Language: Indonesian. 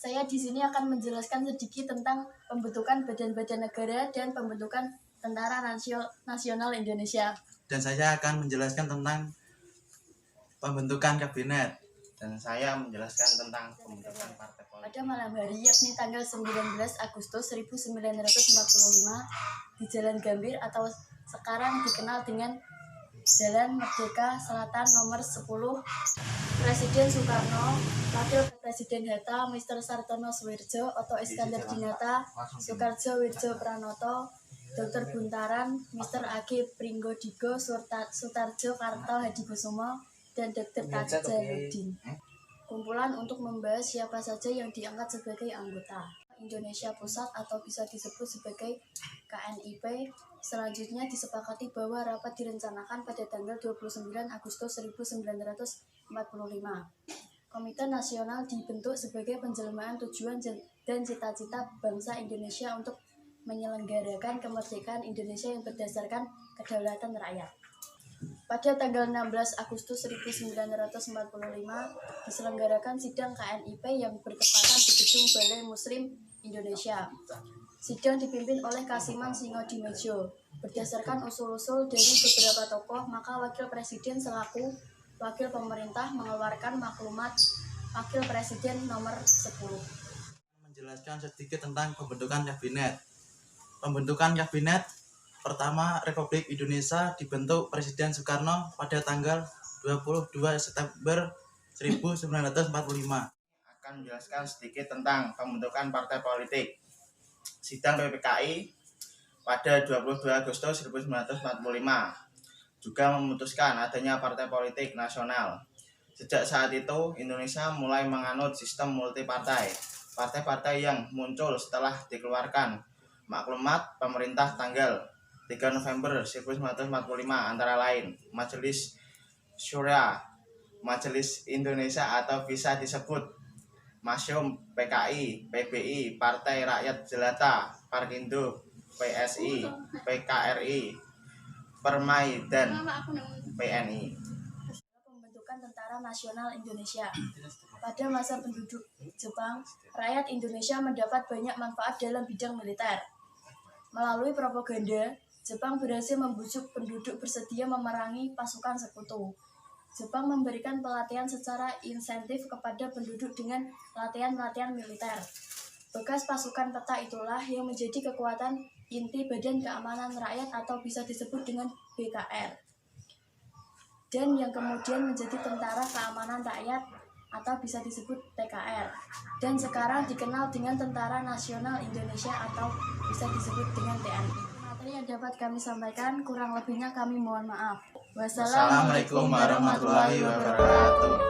Saya di sini akan menjelaskan sedikit tentang pembentukan badan-badan negara dan pembentukan Tentara Nasional Indonesia. Dan saya akan menjelaskan tentang pembentukan kabinet. Dan saya menjelaskan tentang pembentukan partai politik. Pada malam hari, yakni tanggal 19 Agustus 1945, di Jalan Gambir atau sekarang dikenal dengan Jalan Merdeka Selatan nomor 10, Presiden Soekarno, Wakil Presiden Hatta, Mr. Sartono Suwirjo, Otto Iskandar Dinata, Soekardjo Widjo Pranoto, Dr. Buntaran, Mr. A.G. Pringgodiko, Sutarjo Karto Hadikusumo, dan Dr. Tajamudin. Kumpulan untuk membahas siapa saja yang diangkat sebagai anggota. Indonesia Pusat atau bisa disebut sebagai KNIP. Selanjutnya disepakati bahwa rapat direncanakan pada tanggal 29 Agustus 1945. Komite Nasional dibentuk sebagai penjelmaan tujuan dan cita-cita bangsa Indonesia untuk menyelenggarakan kemerdekaan Indonesia yang berdasarkan kedaulatan rakyat. Pada tanggal 16 Agustus 1945 diselenggarakan sidang KNIP yang bertepatan di Gedung Balai Muslim Indonesia. Sidang dipimpin oleh Kasiman Singodimedjo. Berdasarkan usul-usul dari beberapa tokoh, maka Wakil Presiden selaku Wakil Pemerintah mengeluarkan maklumat Wakil Presiden nomor 10. Menjelaskan sedikit tentang pembentukan kabinet. Pembentukan kabinet pertama Republik Indonesia dibentuk Presiden Soekarno pada tanggal 22 September 1945. Akan menjelaskan sedikit tentang pembentukan partai politik. Sidang PPKI pada 22 Agustus 1945 juga memutuskan adanya partai politik nasional. Sejak saat itu, Indonesia mulai menganut sistem multipartai. Partai-partai yang muncul setelah dikeluarkan maklumat pemerintah tanggal 3 November 1945 antara lain Majelis Syura, Majelis Indonesia atau bisa disebut Masyum, PKI, PBI, Partai Rakyat Jelata, Parkindo, PSI, PKRI, Permai, dan PNI. Pembentukan Tentara Nasional Indonesia. Pada masa penduduk Jepang, rakyat Indonesia mendapat banyak manfaat dalam bidang militer. Melalui propaganda, Jepang berhasil membujuk penduduk bersedia memerangi pasukan sekutu. Jepang memberikan pelatihan secara insentif kepada penduduk dengan latihan-latihan militer. Bekas pasukan peta itulah yang menjadi kekuatan inti Badan Keamanan Rakyat atau bisa disebut dengan BKR. Dan yang kemudian menjadi Tentara Keamanan Rakyat atau bisa disebut TKR. Dan sekarang dikenal dengan Tentara Nasional Indonesia atau bisa disebut dengan TNI. Materi yang dapat kami sampaikan, kurang lebihnya kami mohon maaf. Wassalamualaikum warahmatullahi wabarakatuh.